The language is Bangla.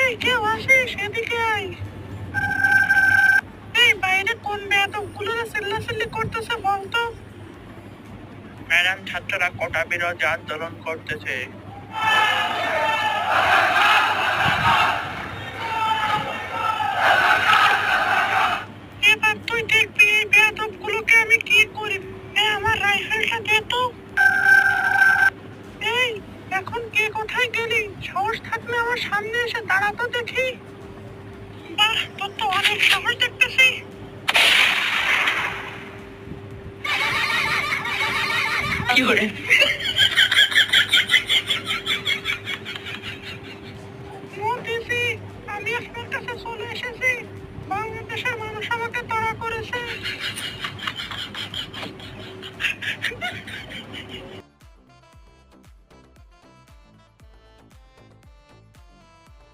এই কেউ আসিস এদিকে আয়। এই বাইরে কোন বেয়াদবগুলোরা চিল্লাচিল্লি করতেছে বলতো? ম্যাডাম, ছাত্ররা কোটা বিরোধী আন্দোলন করতেছে। এবার তুই দেখবি এই বেয়াদবগুলোকে আমি কি করি। আমার রাইফেলটা দে তো। এই এখন কে কোথায় গেলি? সাহস থাকলে আমার সামনে এসে দাঁড়াতো দেখি। বাহ, তোর তো অনেক সাহস দেখতেছি। মোদিজি, আমি আপনার কাছে চলে এসেছি। বাংলাদেশের মানুষ আমাকে তাড়া করেছে।